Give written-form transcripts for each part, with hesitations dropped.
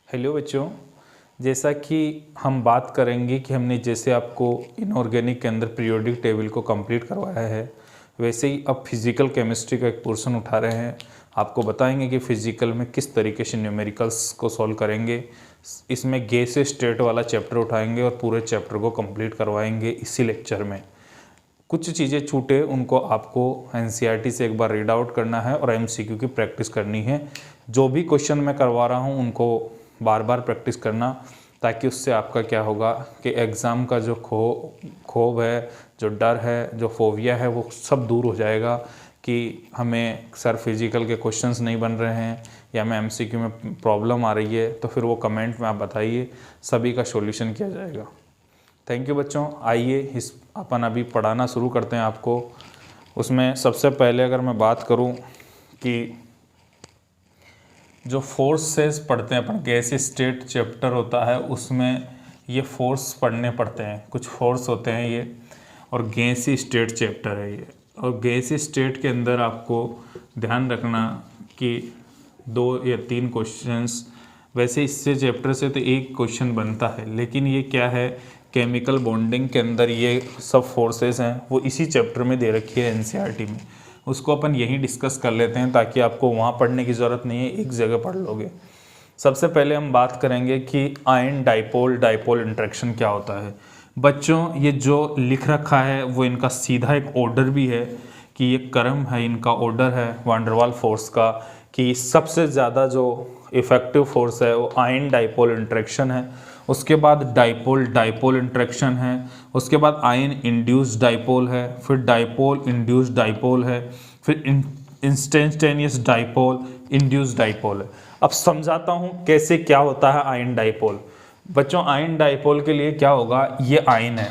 Hello बच्चों, जैसा कि हम बात करेंगे कि हमने जैसे आपको इनऑर्गेनिक के अंदर पीरियोडिक टेबल को कंप्लीट करवाया है, वैसे ही अब फिजिकल केमिस्ट्री का एक पोर्शन उठा रहे हैं। आपको बताएंगे कि फिजिकल में किस तरीके से न्यूमेरिकल्स को सॉल्व करेंगे। इसमें गैस स्टेट वाला चैप्टर उठाएंगे और पूरे चैप्टर को कंप्लीट करवाएंगे इसी लेक्चर में। कुछ चीज़ें छूटे उनको आपको एनसीईआरटी से एक बार रीड आउट करना है और एमसीक्यू की प्रैक्टिस करनी है। जो भी क्वेश्चन मैं करवा रहा हूँ उनको बार बार प्रैक्टिस करना, ताकि उससे आपका क्या होगा कि एग्ज़ाम का जो खौफ है, जो डर है, जो फोबिया है, वो सब दूर हो जाएगा कि हमें सर फिजिकल के क्वेश्चंस नहीं बन रहे हैं या हमें एमसीक्यू में प्रॉब्लम आ रही है। तो फिर वो कमेंट में आप बताइए, सभी का सॉल्यूशन किया जाएगा। थैंक यू बच्चों। आइए इस अपन अभी पढ़ाना शुरू करते हैं आपको। उसमें सबसे पहले अगर मैं बात करूं कि जो फोर्सेस पढ़ते हैं अपन, गैस स्टेट चैप्टर होता है, उसमें ये फोर्स पढ़ने पड़ते हैं। कुछ फोर्स होते हैं ये, और गैस स्टेट चैप्टर है ये। और गैस स्टेट के अंदर आपको ध्यान रखना कि 2 या 3 क्वेश्चंस, वैसे इससे चैप्टर से तो एक क्वेश्चन बनता है, लेकिन ये क्या है, केमिकल बॉन्डिंग के अंदर ये सब फोर्सेस हैं, वो इसी चैप्टर में दे रखी है एनसीईआरटी में। उसको अपन यहीं डिस्कस कर लेते हैं ताकि आपको वहाँ पढ़ने की ज़रूरत नहीं है, एक जगह पढ़ लोगे। सबसे पहले हम बात करेंगे कि आयन डाइपोल डाइपोल इंटरेक्शन क्या होता है। बच्चों, ये जो लिख रखा है वो इनका सीधा एक ऑर्डर भी है कि ये क्रम है, इनका ऑर्डर है वान डेर वाल फोर्स का, कि सबसे ज़्यादा जो इफ़ेक्टिव फोर्स है वो आयन डाइपोल इंटरेक्शन है। उसके बाद डाइपोल डाइपोल इंटरेक्शन है। उसके बाद आयन इंड्यूस्ड डाइपोल है। फिर डाइपोल इंड्यूस्ड डाइपोल है। फिर इंस्टेंटेनियस डाइपोल इंड्यूस्ड डाइपोल है। अब समझाता हूँ कैसे क्या होता है आयन डाइपोल। बच्चों, आयन डाइपोल के लिए क्या होगा, ये आयन है।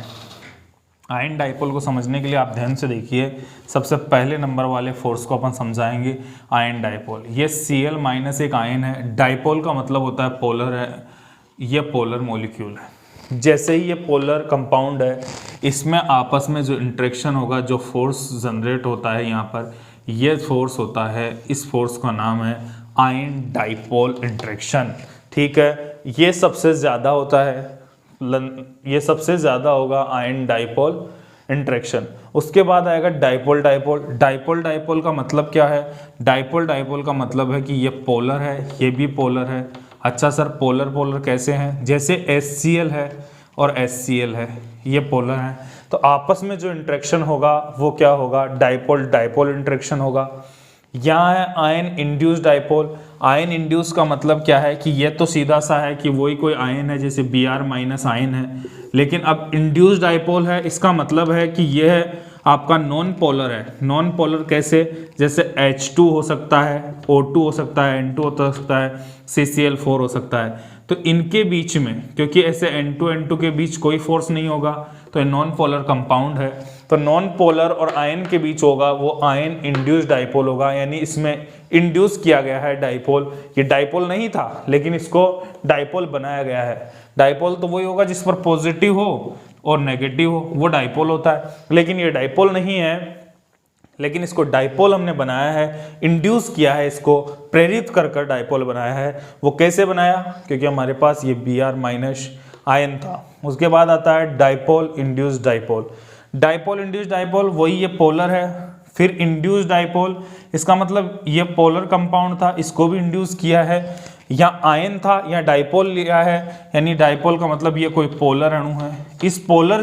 आयन डाइपोल को समझने के लिए आप ध्यान से देखिए। सबसे पहले नंबर वाले फोर्स को अपन समझाएंगे, आयन डाइपोल। ये Cl- एक आयन है। डाइपोल का मतलब होता है पोलर है, ये पोलर मॉलिक्यूल है। जैसे ही ये पोलर कंपाउंड है, इसमें आपस में जो इंटरेक्शन होगा, जो फोर्स जनरेट होता है यहाँ पर, ये फोर्स होता है, इस फोर्स का नाम है आयन डाइपोल इंटरेक्शन। ठीक है, ये सबसे ज़्यादा होता है, ये सबसे ज़्यादा होगा आयन डाइपोल इंटरेक्शन। उसके बाद आएगा डाइपोल डाइपोल। डाइपोल डाइपोल का मतलब क्या है, डाइपोल डाइपोल का मतलब है कि ये पोलर है, ये भी पोलर है। अच्छा सर, पोलर पोलर कैसे हैं, जैसे HCl है और HCl है, ये पोलर हैं, तो आपस में जो इंटरेक्शन होगा वो क्या होगा, डाइपोल डाइपोल इंटरेक्शन होगा। यहाँ है ion induce dipole. Ion induce का मतलब क्या है कि ये तो सीधा सा है कि वही कोई आयन है, जैसे Br- आयन है, लेकिन अब इंड्यूस डाइपोल है, इसका मतलब है कि यह आपका नॉन पोलर है। नॉन पोलर कैसे, जैसे H2 हो सकता है, O2 हो सकता है, N2 हो सकता है, CCl4 हो सकता है। तो इनके बीच में, क्योंकि ऐसे N2 के बीच कोई फोर्स नहीं होगा, तो ये नॉन पोलर कंपाउंड है। तो नॉन पोलर और आयन के बीच होगा वो आयन इंड्यूस डाइपोल होगा, यानी इसमें इंड्यूस किया गया है डाइपोल। ये डाइपोल नहीं था, लेकिन इसको डाइपोल बनाया गया है। डाइपोल तो वही होगा जिस पर पॉजिटिव हो और नेगेटिव हो, वो डाइपोल होता है। लेकिन ये डाइपोल नहीं है, लेकिन इसको डाइपोल हमने बनाया है, इंड्यूस किया है, इसको प्रेरित कर कर डाइपोल बनाया है। वो कैसे बनाया, क्योंकि हमारे पास ये Br- आयन था। उसके बाद आता है dipole induced dipole. Dipole induced dipole वही ये पोलर है। फिर इंड्यूस्ड डाइपोल, इसका मतलब ये पोलर कंपाउंड था, इसको भी इंड्यूस किया है, या आयन था या डाइपोल लिया है, यानी डाइपोल का मतलब ये कोई पोलर अणु है। इस पोलर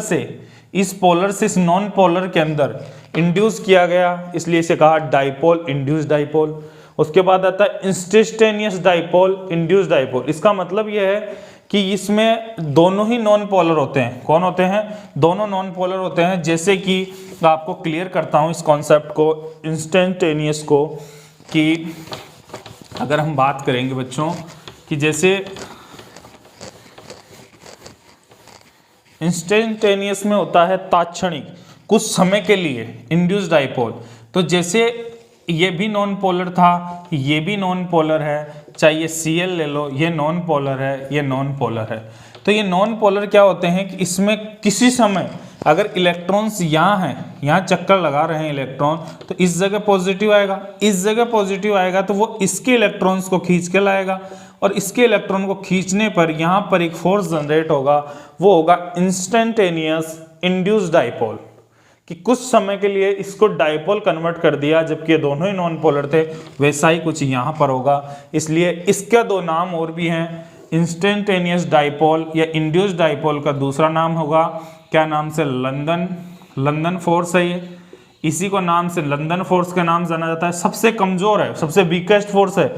से इस नॉन पोलर के अंदर इंड्यूस किया गया, इसलिए इसे कहा डाइपोल इंड्यूस्ड डाइपोल। उसके बाद आता है इंस्टेंटेनियस डाइपोल इंड्यूस्ड डाइपोल। इसका मतलब यह है कि इसमें दोनों ही नॉन पोलर होते हैं। कौन होते हैं, दोनों नॉन पोलर होते हैं। जैसे कि आपको क्लियर करता हूं इस कॉन्सेप्ट को, इंस्टेंटेनियस को, कि अगर हम बात करेंगे बच्चों कि जैसे इंस्टेंटेनियस में होता है तात्क्षणिक, कुछ समय के लिए इंड्यूस्ड डाइपोल। तो जैसे ये भी नॉन पोलर था, ये भी नॉन पोलर है, चाहे ये Cl ले लो, ये नॉन पोलर है, ये नॉन पोलर है। तो ये नॉन पोलर क्या होते हैं कि इसमें किसी समय अगर इलेक्ट्रॉन्स यहाँ हैं, यहाँ चक्कर लगा रहे हैं इलेक्ट्रॉन, तो इस जगह पॉजिटिव आएगा, इस जगह पॉजिटिव आएगा तो वो इसके इलेक्ट्रॉन्स को खींच के लाएगा, और इसके इलेक्ट्रॉन को खींचने पर यहाँ पर एक फोर्स जनरेट होगा, वो होगा इंस्टेंटेनियस इंड्यूस्ड डाइपोल, कि कुछ समय के लिए इसको डाइपोल कन्वर्ट कर दिया, जबकि ये दोनों ही नॉन पोलर थे। वैसा ही कुछ यहाँ पर होगा, इसलिए इसका दो नाम और भी हैं, इंस्टेंटेनियस डाइपोल या इंड्यूस्ड डाइपोल का दूसरा नाम होगा क्या नाम से, लंदन फोर्स है ये, इसी को नाम से लंदन फोर्स का नाम जाना जाता है, सबसे कमजोर है, सबसे वीकेस्ट फोर्स है।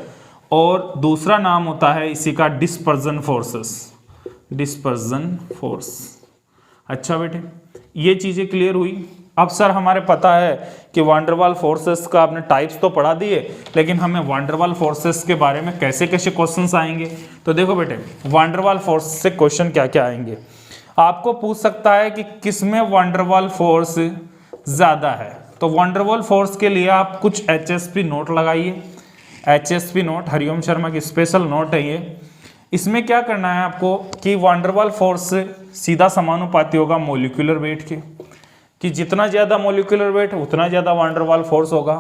और दूसरा नाम होता है इसी का डिस्पर्जन फोर्स। अच्छा बेटे, ये चीजें क्लियर हुई। अब सर हमारे पता है कि वांडरवाल फोर्सेस का आपने टाइप्स तो पढ़ा दिए, लेकिन हमें वांडरवाल फोर्सेस के बारे में कैसे कैसे क्वेश्चंस आएंगे। तो देखो बेटे, वांडरवाल फोर्स से क्वेश्चन क्या क्या आएंगे। आपको पूछ सकता है कि किसमें वांडरवाल फोर्स ज्यादा है, तो वांडरवाल फोर्स के लिए आप कुछ HSP नोट लगाइए। HSP नोट हरिओम शर्मा की स्पेशल नोट है ये। इसमें क्या करना है आपको कि वांडरवाल फोर्स सीधा समानुपाती होगा मॉलिक्यूलर वेट के, कि जितना ज़्यादा मॉलिक्यूलर वेट उतना ज़्यादा वांडरवाल फोर्स होगा।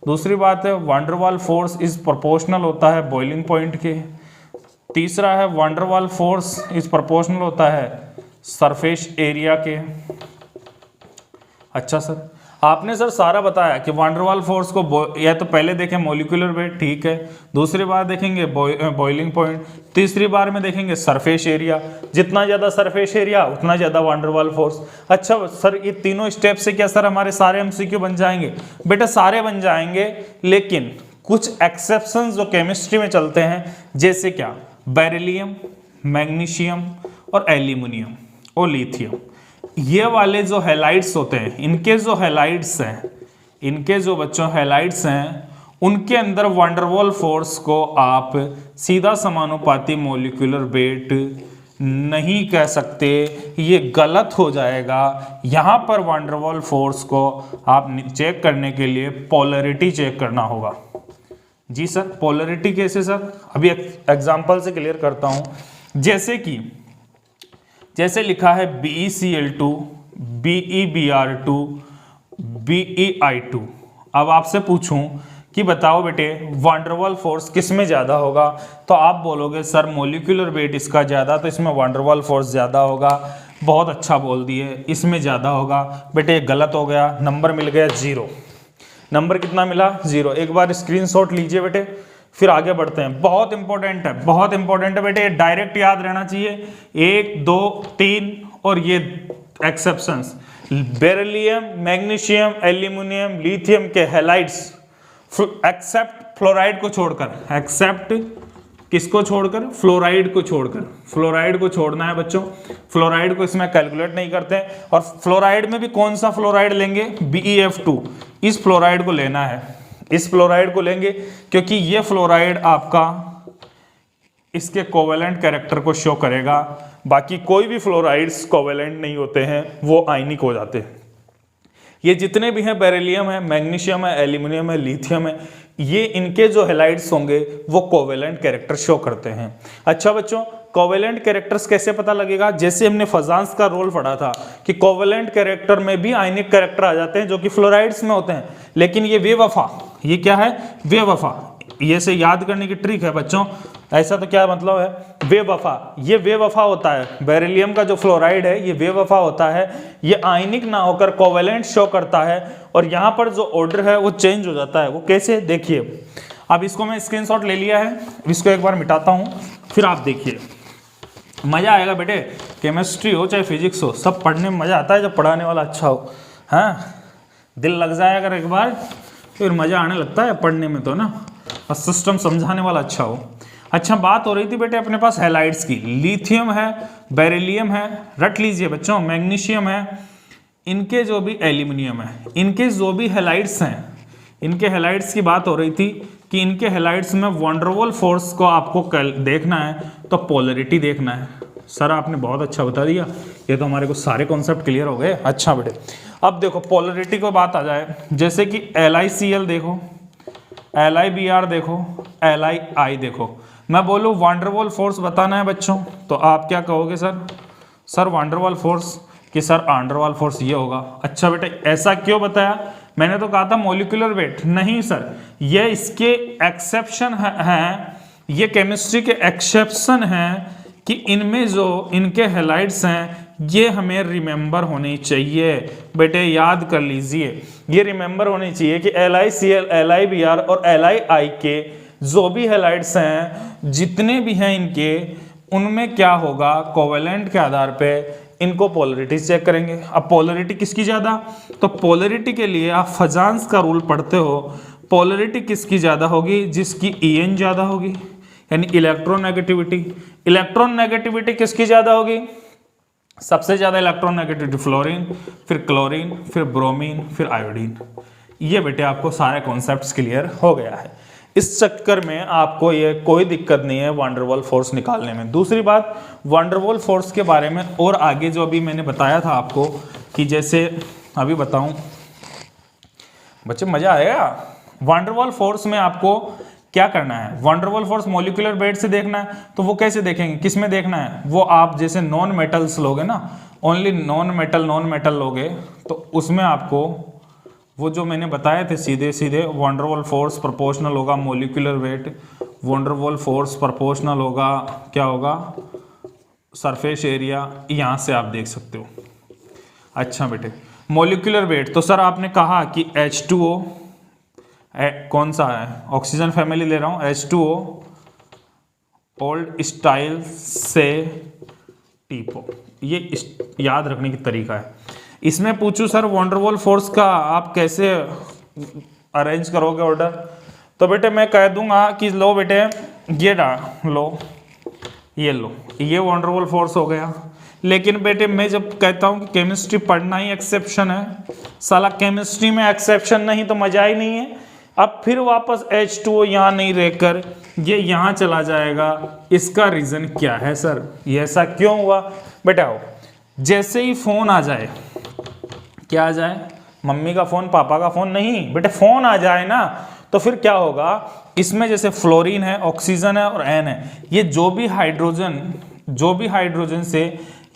दूसरी बात है वांडरवाल फोर्स इज प्रोपोर्शनल होता है बॉइलिंग पॉइंट के। तीसरा है वांडरवाल फोर्स इज प्रोपोर्शनल होता है सरफेस एरिया के। अच्छा सर, आपने सर सारा बताया कि वांडरवाल फोर्स को या तो पहले देखें मॉलिक्यूलर वेट, ठीक है, दूसरी बार देखेंगे बॉइलिंग पॉइंट, तीसरी बार में देखेंगे सरफेस एरिया, जितना ज़्यादा सरफेस एरिया उतना ज़्यादा वांडरवाल फोर्स। अच्छा सर, ये तीनों स्टेप से क्या सर हमारे सारे MCQ बन जाएंगे? बेटा सारे बन जाएंगे, लेकिन कुछ एक्सेप्शंस जो केमिस्ट्री में चलते हैं, जैसे क्या, बेरिलियम, मैग्नीशियम और एल्यूमिनियम और लिथियम, ये वाले जो हैलाइड्स होते हैं, इनके जो हैलाइड्स हैं, इनके जो बच्चों हैलाइड्स हैं, उनके अंदर वांडरवाल फोर्स को आप सीधा समानुपाती मॉलिक्यूलर वेट नहीं कह सकते, ये गलत हो जाएगा। यहाँ पर वांडरवाल फोर्स को आप चेक करने के लिए पोलैरिटी चेक करना होगा। जी सर, पोलैरिटी कैसे सर? अभी एग्जांपल से क्लियर करता हूँ। जैसे लिखा है BeCl2, BeBr2, BeI2। अब आपसे पूछूं कि बताओ बेटे वांडरवाल फोर्स किस में ज़्यादा होगा, तो आप बोलोगे सर मॉलिक्यूलर वेट इसका ज़्यादा, तो इसमें वांडरवाल फोर्स ज़्यादा होगा। बहुत अच्छा बोल दिए, इसमें ज़्यादा होगा। बेटे ये गलत हो गया, नंबर मिल गया 0। नंबर कितना मिला? 0। एक बार स्क्रीनशॉट लीजिए बेटे, फिर आगे बढ़ते हैं। बहुत इंपॉर्टेंट है, बहुत इंपॉर्टेंट है बेटे, डायरेक्ट याद रहना चाहिए। 1, 2, 3 और ये exceptions, beryllium, magnesium, aluminium, lithium के हैलाइड्स एक्सेप्ट फ्लोराइड को छोड़कर, एक्सेप्ट किसको छोड़कर? फ्लोराइड को छोड़कर। फ्लोराइड को छोड़ना है बच्चों, फ्लोराइड को इसमें कैलकुलेट नहीं करते हैं। और फ्लोराइड में भी कौन सा फ्लोराइड लेंगे? BeF2, इस फ्लोराइड को लेना है, इस फ्लोराइड को लेंगे, क्योंकि ये फ्लोराइड आपका इसके कोवेलेंट कैरेक्टर को शो करेगा। बाकी कोई भी फ्लोराइड्स कोवेलेंट नहीं होते हैं, वो आयनिक हो जाते हैं। ये जितने भी हैं, बेरिलियम है, मैग्नीशियम है, एल्यूमिनियम है, लिथियम है, ये इनके जो हैलाइड्स होंगे वो कोवेलेंट कैरेक्टर शो करते हैं। अच्छा बच्चों, कोवेलेंट कैरेक्टर्स कैसे पता लगेगा? जैसे हमने फजांस का रोल पढ़ा था कि कोवेलेंट कैरेक्टर में भी आयनिक कैरेक्टर आ जाते हैं जो कि फ्लोराइड्स में होते हैं, लेकिन ये बेवफा, ये क्या है? बेवफा। ये से याद करने की ट्रिक है बच्चों, ऐसा तो क्या मतलब है? बेवफा, ये बेवफा होता है। बेरिलियम का जो फ्लोराइड है ये बेवफा होता है, ये आयनिक ना होकर कोवेलेंट शो करता है, और यहाँ पर जो ऑर्डर है वो चेंज हो जाता है। वो कैसे? देखिए, अब इसको मैं स्क्रीनशॉट ले लिया है, इसको एक बार मिटाता हूँ, फिर आप देखिए, मज़ा आएगा बेटे। केमिस्ट्री हो चाहे फिजिक्स हो, सब पढ़ने में मज़ा आता है जब पढ़ाने वाला अच्छा हो। हाँ, दिल लग जाए अगर एक बार, फिर मज़ा आने लगता है पढ़ने में तो ना, और सिस्टम समझाने वाला अच्छा हो। अच्छा, बात हो रही थी बेटे अपने पास हैलाइड्स की। लिथियम है, बेरिलियम है, रट लीजिए बच्चों, मैग्नीशियम है, इनके जो भी एल्यूमिनियम है, इनके जो भी हैलाइड्स हैं, इनके हैलाइड्स की बात हो रही थी कि इनके हैलाइड्स में वांडरवाल फोर्स को आपको देखना है तो पोलैरिटी देखना है। सर आपने बहुत अच्छा बता दिया, ये तो हमारे को सारे कॉन्सेप्ट क्लियर हो गए। अच्छा बेटे, अब देखो पोलैरिटी को बात आ जाए, जैसे कि LiCl देखो, LiBr देखो, Li देखो, मैं बोलूँ वांडरवाल फोर्स बताना है बच्चों, तो आप क्या कहोगे सर? सर वांडरवाल फोर्स, कि सर आंडरवाल फोर्स ये होगा। अच्छा बेटा ऐसा क्यों बताया? मैंने तो कहा था मॉलिक्यूलर वेट। नहीं सर, ये इसके एक्सेप्शन हैं, ये केमिस्ट्री के एक्सेप्शन हैं कि इनमें जो इनके हैलाइड्स हैं ये हमें रिमेंबर होनी चाहिए। बेटे याद कर लीजिए, ये रिमेंबर होनी चाहिए कि LiCl, LiBr और LiI के जो भी हैलाइड्स हैं, जितने भी हैं इनके, उनमें क्या होगा, कोवेलेंट के आधार पे इनको पोलरिटी चेक करेंगे। अब पोलरिटी किसकी ज़्यादा, तो पोलरिटी के लिए आप फजान्स का रूल पढ़ते हो, पोलरिटी किसकी ज़्यादा होगी, जिसकी En ज़्यादा होगी, यानी इलेक्ट्रोनेगेटिविटी। इलेक्ट्रोनेगेटिविटी किसकी ज़्यादा होगी, सबसे ज़्यादा इलेक्ट्रोनेगेटिविटी फ्लोरीन, फिर क्लोरीन, फिर ब्रोमीन, फिर आयोडीन। ये बेटे आपको सारे कॉन्सेप्ट्स क्लियर हो गया है। इस चक्कर में आपको ये कोई दिक्कत नहीं है वान डेर वाल फोर्स निकालने में। दूसरी बात, वान डेर वाल फोर्स के बारे में और आगे जो अभी मैंने बताया था आपको कि जैसे अभी बताऊं, बच्चे मजा आएगा। वान डेर वाल फोर्स में आपको क्या करना है, वान डेर वाल फोर्स मॉलिक्यूलर वेट से देखना है, तो वो कैसे देखेंगे, किस में देखना है, वो आप जैसे नॉन मेटल्स लोगे ना, ओनली नॉन मेटल लोगे, तो उसमें आपको वो जो मैंने बताए थे सीधे सीधे वान डेर वाल फोर्स प्रोपोर्शनल होगा मॉलिक्यूलर वेट, वान डेर वाल फोर्स प्रोपोर्शनल होगा क्या होगा, सरफेस एरिया, यहाँ से आप देख सकते हो। अच्छा बेटे मॉलिक्यूलर वेट, तो सर आपने कहा कि H2O कौन सा है, ऑक्सीजन फैमिली ले रहा हूँ, H2O ओल्ड स्टाइल से टीपो, ये याद रखने की तरीका है। इसमें पूछूं सर वान डेर वाल फोर्स का आप कैसे अरेंज करोगे ऑर्डर, तो बेटे मैं कह दूंगा कि लो बेटे ये लो, ये लो, ये वान डेर वाल फोर्स हो गया। लेकिन बेटे मैं जब कहता हूँ कि केमिस्ट्री पढ़ना ही एक्सेप्शन है, साला केमिस्ट्री में एक्सेप्शन नहीं तो मजा ही नहीं है। अब फिर वापस H2O यहाँ नहीं रहकर ये यहाँ चला जाएगा, इसका रीज़न क्या है सर, ये ऐसा क्यों हुआ? बेटा हो, जैसे ही फ़ोन आ जाए, क्या आ जाए, मम्मी का फ़ोन, पापा का फ़ोन नहीं बेटे, फ़ोन आ जाए ना, तो फिर क्या होगा, इसमें जैसे फ्लोरीन है, ऑक्सीजन है और N है, ये जो भी हाइड्रोजन से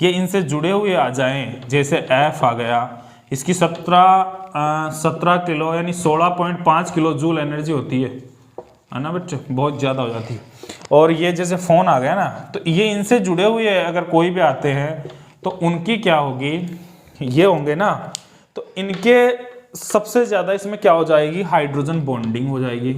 ये इनसे जुड़े हुए आ जाएं, जैसे F आ गया, इसकी 17 किलो यानी 16.5 किलो जूल एनर्जी होती है ना बच्चे, बहुत ज़्यादा हो जाती है। और ये जैसे फ़ोन आ गया ना, तो ये इनसे जुड़े हुए अगर कोई भी आते हैं तो उनकी क्या होगी, ये होंगे ना, तो इनके सबसे ज़्यादा इसमें क्या हो जाएगी, हाइड्रोजन बॉन्डिंग हो जाएगी।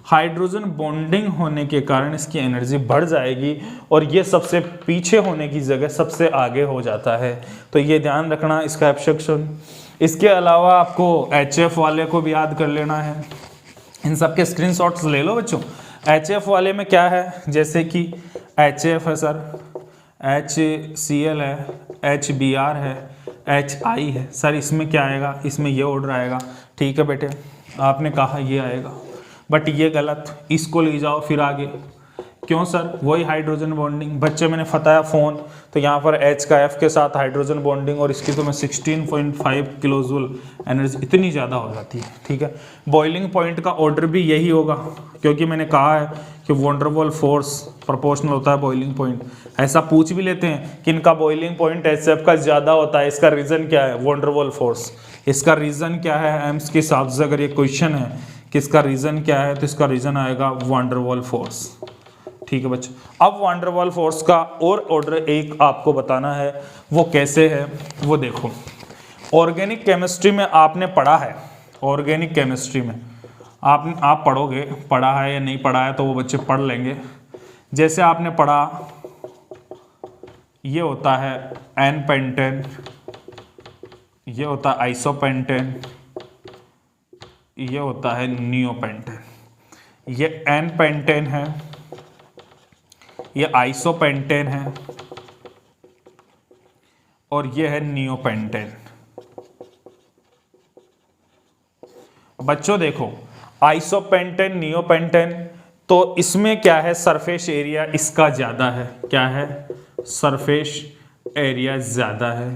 हाइड्रोजन बॉन्डिंग होने के कारण इसकी एनर्जी बढ़ जाएगी और ये सबसे पीछे होने की जगह सबसे आगे हो जाता है। तो ये ध्यान रखना इसका एब्स्ट्रैक्शन। इसके अलावा आपको HF वाले को भी याद कर लेना है, इन सब के स्क्रीनशॉट्स ले लो बच्चों। HF वाले में क्या है, जैसे कि HF है सर, HCl है, HBr है, HI है सर, इसमें क्या आएगा, इसमें ये ऑर्डर आएगा। ठीक है बेटे, आपने कहा ये आएगा, बट ये गलत, इसको ले जाओ फिर आगे। क्यों सर, वही हाइड्रोजन बॉन्डिंग। बच्चे मैंने बताया फ़ोन, तो यहाँ पर H का F के साथ हाइड्रोजन बॉन्डिंग और इसकी तो मैं 16.5 किलो जूल एनर्जी, इतनी ज़्यादा हो जाती है। ठीक है, बॉइलिंग पॉइंट का ऑर्डर भी यही होगा, क्योंकि मैंने कहा है कि वान डेर वाल फोर्स प्रोपोर्शनल होता है बॉइलिंग पॉइंट। ऐसा पूछ भी लेते हैं कि इनका बॉइलिंग पॉइंट HF का ज़्यादा होता है, इसका रीज़न क्या है, वान डेर वाल फोर्स। इसका रीज़न क्या है, एम्स के हिसाब से अगर ये क्वेश्चन है कि इसका रीज़न क्या है, तो इसका रीज़न आएगा वान डेर वाल फोर्स। ठीक है बच्चों, अब वान डेर वाल फोर्स का और ऑर्डर एक आपको बताना है, वो कैसे है वो देखो। ऑर्गेनिक केमिस्ट्री में आपने पढ़ा है, ऑर्गेनिक केमिस्ट्री में आप पढ़ोगे, पढ़ा है या नहीं पढ़ा है तो वो बच्चे पढ़ लेंगे। जैसे आपने पढ़ा, ये होता है एन पेंटेन, ये होता है आइसोपेंटेन, ये होता है नियोपेंटेन। ये एन पेंटेन है, ये आइसोपेंटेन है और ये है नियोपेंटेन। बच्चों देखो, आइसोपेंटेन, नियोपेंटेन, तो इसमें क्या है, सरफेस एरिया इसका ज़्यादा है। क्या है, सरफेस एरिया ज़्यादा है,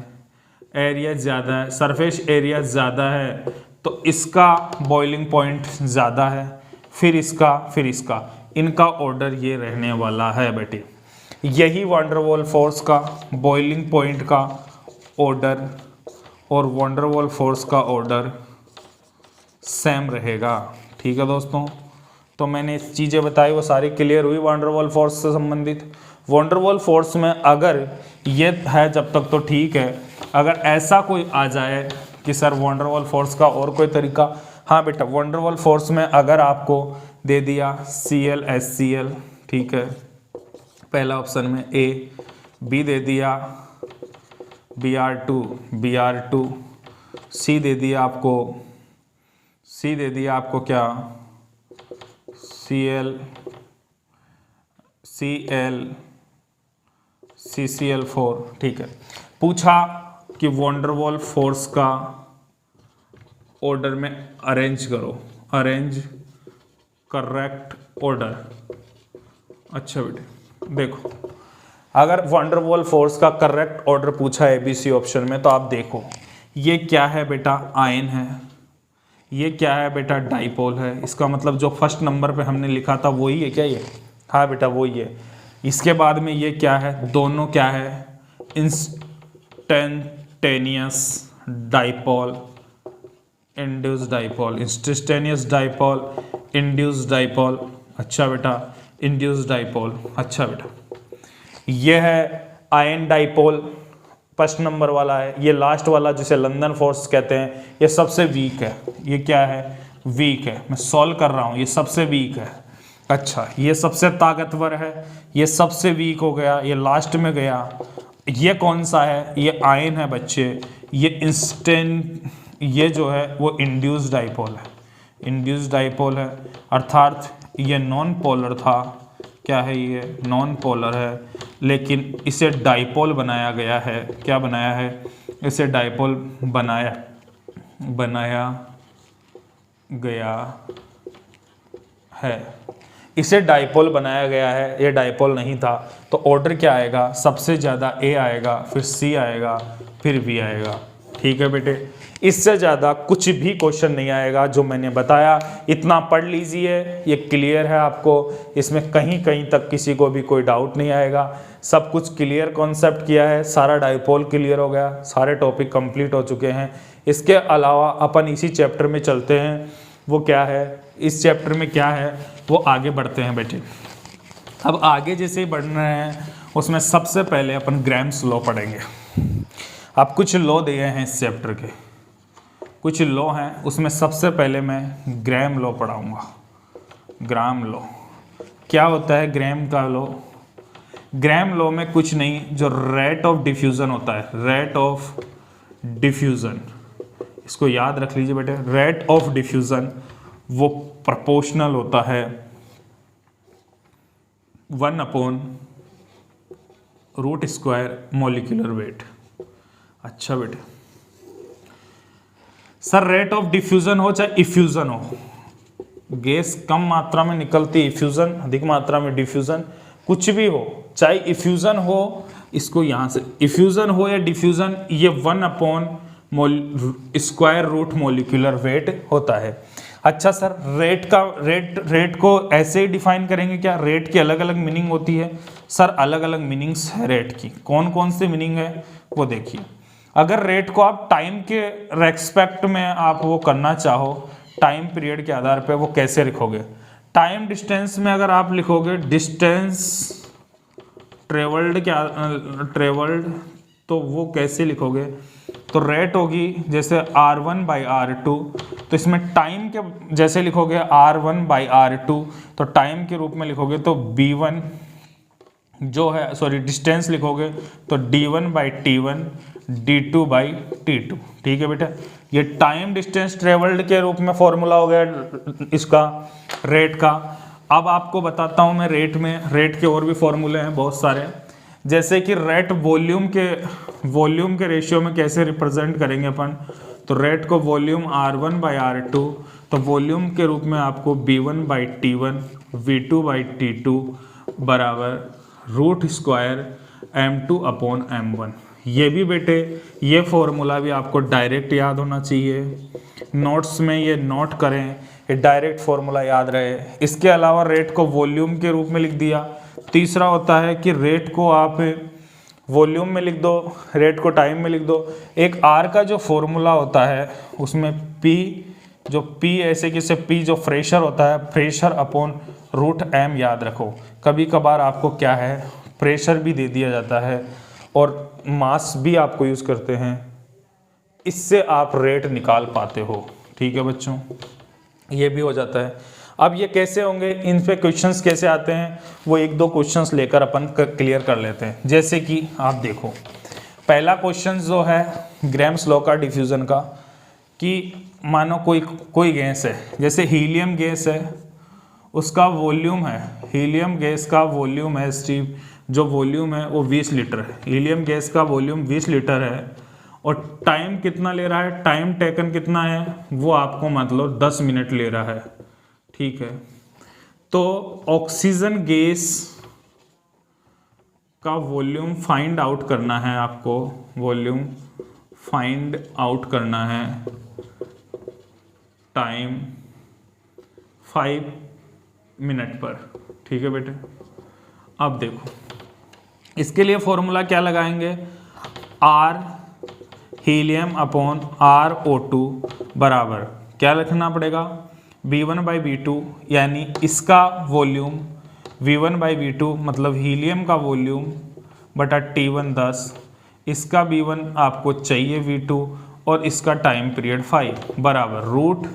एरिया ज़्यादा है, सरफेस एरिया ज़्यादा है, तो इसका बॉइलिंग पॉइंट ज़्यादा है, फिर इसका, इनका ऑर्डर ये रहने वाला है बेटे। यही वान डेर वाल फोर्स का बॉइलिंग पॉइंट का ऑर्डर और वॉन डेर वाल फोर्स का ऑर्डर सेम रहेगा। ठीक है दोस्तों, तो मैंने चीज़ें बताई वो सारी क्लियर हुई वॉन डेर वाल फोर्स से संबंधित। वॉन डेर वाल फोर्स में अगर ये है जब तक तो ठीक है, अगर ऐसा कोई आ जाए कि सर वॉन डेर वाल फोर्स का और कोई तरीका, हाँ बेटा वॉन डेर वाल फोर्स में अगर आपको दे दिया Cl HCl, ठीक है, पहला ऑप्शन में ए, बी दे दिया Br2, सी दे दिया आपको क्या Cl, CCl4, ठीक है। पूछा कि वॉन डेर वाल फोर्स का ऑर्डर में अरेंज करो, अरेंज करेक्ट ऑर्डर। अच्छा बेटे देखो, अगर वॉन डेर वाल फोर्स का करेक्ट ऑर्डर पूछा है ABC ऑप्शन में, तो आप देखो ये क्या है बेटा, आयन है, ये क्या है बेटा, डाइपोल है। इसका मतलब जो फर्स्ट नंबर पे हमने लिखा था वही है क्या ये? हाँ बेटा वही है। इसके बाद में ये क्या है, दोनों क्या है, instantaneous dipole, induced dipole, instantaneous dipole, induced dipole. अच्छा बेटा इंड्यूस्ड डाइपोल। अच्छा बेटा ये है आयन डाइपोल, फर्स्ट नंबर वाला है। ये लास्ट वाला जिसे लंदन फोर्स कहते हैं, ये सबसे वीक है। ये क्या है, वीक है। मैं सॉल्व कर रहा हूँ, ये सबसे वीक है। अच्छा ये सबसे ताकतवर है, ये सबसे वीक हो गया, ये लास्ट में गया। ये कौन सा है, ये आयन है बच्चे। ये जो है वो इंड्यूस्ड डाइपोल है, इंड्यूस्ड डाइपोल है, अर्थात ये नॉन पोलर था। क्या है ये, नॉन पोलर है, लेकिन इसे डाइपोल बनाया गया है। क्या बनाया है, इसे डाइपोल बनाया गया है, इसे डाइपोल बनाया गया है। ये डाइपोल नहीं था, तो ऑर्डर क्या आएगा, सबसे ज़्यादा A आएगा, फिर C आएगा, फिर B आएगा। ठीक है बेटे, इससे ज़्यादा कुछ भी क्वेश्चन नहीं आएगा जो मैंने बताया। इतना पढ़ लीजिए, ये क्लियर है आपको, इसमें कहीं कहीं तक किसी को भी कोई डाउट नहीं आएगा। सब कुछ क्लियर कॉन्सेप्ट किया है, सारा डाइपोल क्लियर हो गया, सारे टॉपिक कंप्लीट हो चुके हैं। इसके अलावा अपन इसी चैप्टर में चलते हैं, वो क्या है, इस चैप्टर में क्या है वो आगे बढ़ते हैं बेटे। अब आगे जैसे ही बढ़ रहे हैं उसमें सबसे पहले अपन ग्राम्स लॉ पढ़ेंगे। अब कुछ लॉ दिए हैं इस चैप्टर के, कुछ लॉ हैं, उसमें सबसे पहले मैं ग्राम लॉ पढ़ाऊंगा। ग्राम लॉ क्या होता है, ग्राम का लॉ, ग्राम लॉ में कुछ नहीं, जो रेट ऑफ डिफ्यूज़न होता है, रेट ऑफ डिफ्यूज़न, इसको याद रख लीजिए बेटे। रेट ऑफ डिफ्यूज़न वो प्रोपोर्शनल होता है 1/√² मॉलिक्यूलर वेट। अच्छा बेटे, सर रेट ऑफ डिफ्यूज़न हो चाहे इफ्यूज़न हो, गैस कम मात्रा में निकलती इफ्यूज़न, अधिक मात्रा में डिफ्यूज़न, कुछ भी हो, चाहे इफ्यूज़न हो, इसको यहाँ से इफ्यूज़न हो या डिफ्यूज़न, ये 1/√² मॉलिक्यूलर वेट होता है। अच्छा सर रेट को ऐसे ही डिफाइन करेंगे क्या, रेट की अलग अलग मीनिंग होती है? सर अलग अलग मीनिंग्स है रेट की। कौन कौन सी मीनिंग है वो देखिए। अगर रेट को आप टाइम के रेस्पेक्ट में आप वो करना चाहो, टाइम पीरियड के आधार पे, वो कैसे लिखोगे? टाइम डिस्टेंस में अगर आप लिखोगे डिस्टेंस ट्रेवल्ड तो वो कैसे लिखोगे? तो रेट होगी जैसे R1/R2, तो इसमें टाइम के जैसे लिखोगे R1/R2, तो टाइम के रूप में लिखोगे तो B1 जो है, सॉरी डिस्टेंस लिखोगे तो D1/T1, D2/T2। ठीक है बेटा, ये टाइम डिस्टेंस ट्रेवल्ड के रूप में फॉर्मूला हो गया इसका रेट का। अब आपको बताता हूँ मैं रेट के और भी फॉर्मूले हैं बहुत सारे, जैसे कि रेट वॉल्यूम के रेशियो में कैसे रिप्रेजेंट करेंगे अपन। तो रेट को वॉल्यूम R1/R2, तो वॉल्यूम के रूप में आपको B1/T1, V2/T2 बराबर √² M2/M1। ये भी बेटे, ये फॉर्मूला भी आपको डायरेक्ट याद होना चाहिए, नोट्स में ये नोट करें, ये डायरेक्ट फॉर्मूला याद रहे। इसके अलावा रेट को वॉल्यूम के रूप में लिख दिया। तीसरा होता है कि रेट को आप वॉल्यूम में लिख दो, रेट को टाइम में लिख दो। एक आर का जो फॉर्मूला होता है उसमें पी, जो पी ऐसे कि से पी जो प्रेशर होता है, प्रेशर अपॉन रूट एम याद रखो। कभी कभार आपको क्या है प्रेशर भी दे दिया जाता है और मास भी आपको यूज़ करते हैं, इससे आप रेट निकाल पाते हो। ठीक है बच्चों, ये भी हो जाता है। अब ये कैसे होंगे, इन पे क्वेश्चंस कैसे आते हैं, वो एक दो क्वेश्चंस लेकर अपन क्लियर कर लेते हैं। जैसे कि आप देखो, पहला क्वेश्चन जो है ग्राम्स लॉ का डिफ्यूज़न का, कि मानो कोई गैस है, जैसे हीलियम गैस है, उसका वॉल्यूम है, हीलियम गैस का वॉल्यूम है स्टीव, जो वॉल्यूम है वो 20 लीटर है। हीलियम गैस का वॉल्यूम 20 लीटर है और टाइम कितना ले रहा है, टाइम टेकन कितना है, वो आपको मतलब 10 मिनट ले रहा है। ठीक है, तो ऑक्सीजन गैस का वॉल्यूम फाइंड आउट करना है आपको, वॉल्यूम फाइंड आउट करना है, टाइम 5 मिनट पर। ठीक है बेटे, अब देखो इसके लिए फॉर्मूला क्या लगाएंगे, are helium upon are O2 बराबर क्या लिखना पड़ेगा, V1/V2, यानी इसका वॉल्यूम V1/V2 मतलब हीलियम का वॉल्यूम बटा T1 10, इसका V1 आपको चाहिए V2 और इसका टाइम पीरियड 5 बराबर रूट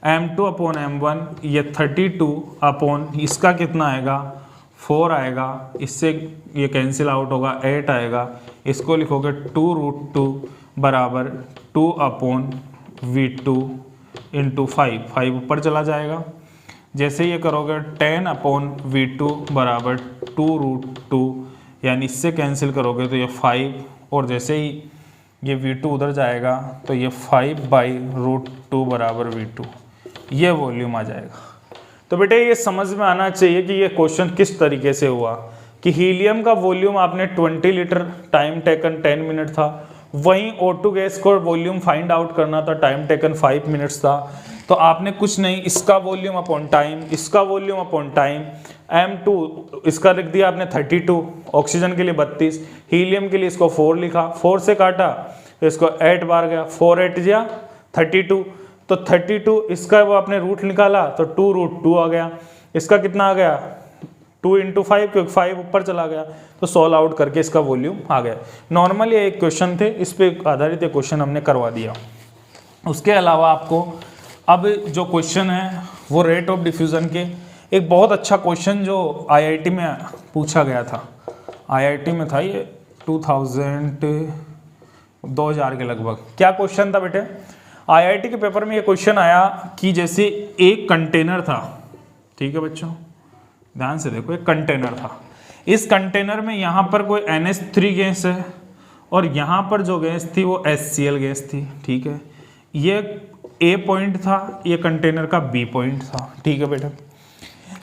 M2 अपॉन M1, ये 32 अपॉन इसका कितना आएगा 4 आएगा, इससे ये कैंसिल आउट होगा 8 आएगा, इसको लिखोगे 2√2 बराबर 2 अपॉन V2 इंटू 5 ऊपर चला जाएगा। जैसे ये करोगे 10 अपॉन V2 बराबर 2√2, यानी इससे कैंसिल करोगे तो ये 5, और जैसे ही ये V2 उधर जाएगा तो ये 5/√2 बराबर V2, ये वॉल्यूम आ जाएगा। तो बेटे ये समझ में आना चाहिए कि ये क्वेश्चन किस तरीके से हुआ, कि हीलियम का वॉल्यूम आपने 20 लीटर, टाइम टेकन 10 मिनट था, वहीं O2 गैस को वॉल्यूम फाइंड आउट करना था, टाइम टेकन 5 मिनट्स था। तो आपने कुछ नहीं, इसका वॉल्यूम अपॉन टाइम, इसका वॉल्यूम अपॉन टाइम, M2 इसका लिख दिया आपने 32, ऑक्सीजन के लिए 32, हीलियम के लिए इसको 4 लिखा, 4 से काटा तो इसको 8 बार गया, 4 8 जा 32, तो 32 इसका वो आपने रूट निकाला तो 2√2 आ गया, इसका कितना आ गया 2 × 5, क्योंकि 5 ऊपर चला गया, तो सॉल्व आउट करके इसका वॉल्यूम आ गया। नॉर्मली एक क्वेश्चन थे, इस पे आधारित एक क्वेश्चन हमने करवा दिया। उसके अलावा आपको अब जो क्वेश्चन है वो रेट ऑफ डिफ्यूज़न के, एक बहुत अच्छा क्वेश्चन जो IIT में पूछा गया था, IIT में था ये 2000 के लगभग। क्या क्वेश्चन था बेटे, IIT के पेपर में ये क्वेश्चन आया कि जैसे एक कंटेनर था, ठीक है बच्चों ध्यान से देखो, एक कंटेनर था, इस कंटेनर में यहाँ पर कोई NH3 गैस है और यहाँ पर जो गैस थी वो HCl गैस थी। ठीक है, ये A पॉइंट था, ये कंटेनर का B पॉइंट था। ठीक है बेटा,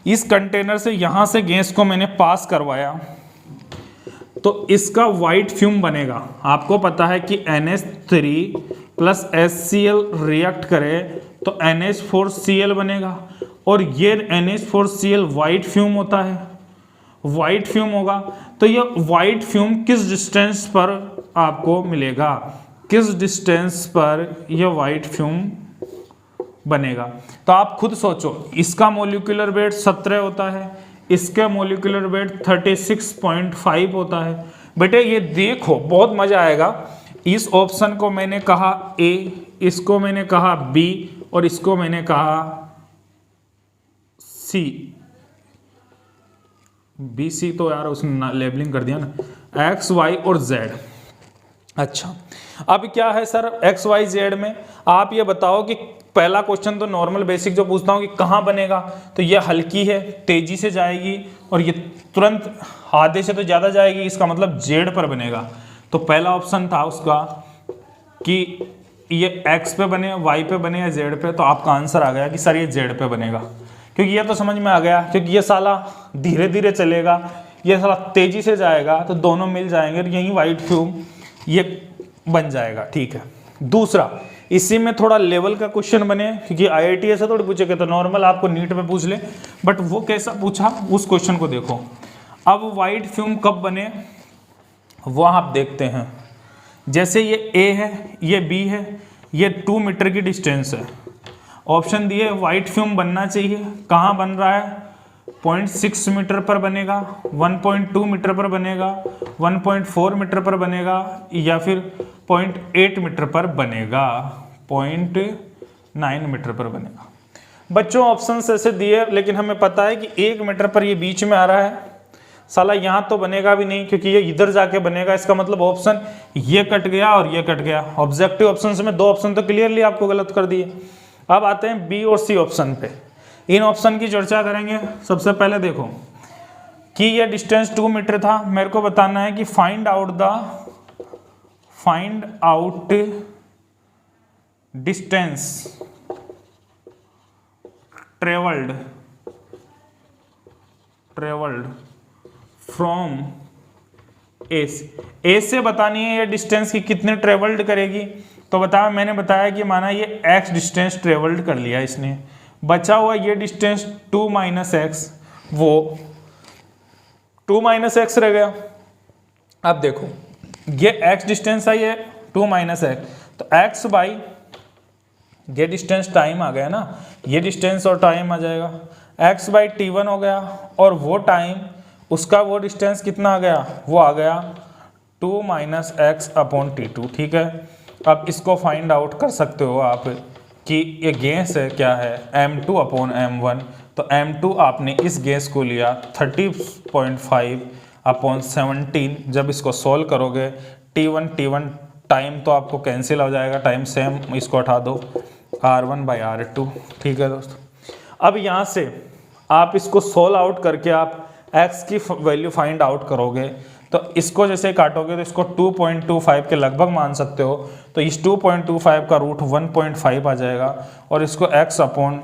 इस कंटेनर से यहाँ से गैस को मैंने पास करवाया तो इसका वाइट फ्यूम बनेगा। आपको पता है कि NH3 प्लस HCl रिएक्ट करे तो NH4Cl बनेगा, और ये NH4Cl वाइट फ्यूम होता है, वाइट फ्यूम होगा। तो ये वाइट फ्यूम किस डिस्टेंस पर आपको मिलेगा, किस डिस्टेंस पर ये वाइट फ्यूम बनेगा, तो आप खुद सोचो। इसका मोलिकुलर वेट 17 होता है, इसका मोलिकुलर वेट 36.5 होता है। बेटे ये देखो बहुत मजा आएगा, इस ऑप्शन को मैंने कहा A, इसको मैंने कहा B और इसको मैंने कहा C। B C तो यार उसने लेबलिंग कर दिया ना, X Y और Z। अच्छा अब क्या है सर X Y Z में, आप ये बताओ कि पहला क्वेश्चन तो नॉर्मल बेसिक जो पूछता हूँ कि कहाँ बनेगा, तो ये हल्की है तेजी से जाएगी और ये तुरंत आधे से तो ज़्यादा जाएगी, इसका मतलब Z पर बनेगा। तो पहला ऑप्शन था उसका कि ये X पे बने, Y पे बने या Z पे, तो आपका आंसर आ गया कि सर ये Z पे बनेगा, क्योंकि ये तो समझ में आ गया, क्योंकि ये साला धीरे धीरे चलेगा, ये साला तेजी से जाएगा, तो दोनों मिल जाएंगे और यही वाइट फ्यूम ये बन जाएगा। ठीक है, दूसरा इसी में थोड़ा लेवल का क्वेश्चन बने, क्योंकि IIT ऐसा थोड़ी पूछेगा, तो नॉर्मल आपको नीट में पूछ ले, बट वो कैसा पूछा उस क्वेश्चन को देखो। अब वाइट फ्यूम कब बने, वो आप देखते हैं। जैसे ये ए है, ये बी है, ये 2 मीटर की डिस्टेंस है। ऑप्शन दिए वाइट फ्यूम बनना चाहिए, कहाँ बन रहा है, 0.6 मीटर पर बनेगा, 1.2 मीटर पर बनेगा, 1.4 मीटर पर बनेगा, या फिर 0.8 मीटर पर बनेगा, 0.9 मीटर पर बनेगा। बच्चों ऑप्शंस ऐसे दिए, लेकिन हमें पता है कि 1 मीटर पर ये बीच में आ रहा है, साला यहाँ तो बनेगा भी नहीं क्योंकि ये इधर जाके बनेगा। इसका मतलब ऑप्शन ये कट गया और ये कट गया। ऑब्जेक्टिव ऑप्शन में 2 ऑप्शन तो क्लियरली आपको गलत कर दिए। अब आते हैं बी और सी ऑप्शन पे। इन ऑप्शन की चर्चा करेंगे। सबसे पहले देखो कि ये डिस्टेंस 2 मीटर था, मेरे को बताना है कि find out distance travelled from a से बतानी है ये डिस्टेंस की कितने ट्रेवल्ड करेगी। तो मैंने बताया कि माना ये x डिस्टेंस ट्रेवल्ड कर लिया इसने, बचा हुआ ये डिस्टेंस 2 माइनस एक्स, वो 2 माइनस एक्स रह गया। अब देखो ये x डिस्टेंस है, ये 2 माइनस एक्स, तो x बाई ये डिस्टेंस टाइम आ गया ना, ये डिस्टेंस और टाइम आ जाएगा, x बाई t1 हो गया, और वो टाइम उसका वो डिस्टेंस कितना आ गया, वो आ गया 2 माइनस एक्स अपॉन t2। ठीक है, अब इसको फाइंड आउट कर सकते हो आप कि ये गैस है क्या है, m2 अपॉन m1। तो m2 आपने इस गैस को लिया 30.5 अपॉन 17। जब इसको सॉल्व करोगे t1 टाइम तो आपको कैंसिल हो जाएगा, टाइम सेम, इसको हटा दो, r1 बाई r2। ठीक है दोस्तों, अब यहाँ से आप इसको सॉल्व आउट करके आप x की वैल्यू फाइंड आउट करोगे। तो इसको जैसे काटोगे तो इसको 2.25 के लगभग मान सकते हो। तो इस 2.25 का रूट 1.5 आ जाएगा, और इसको x अपॉन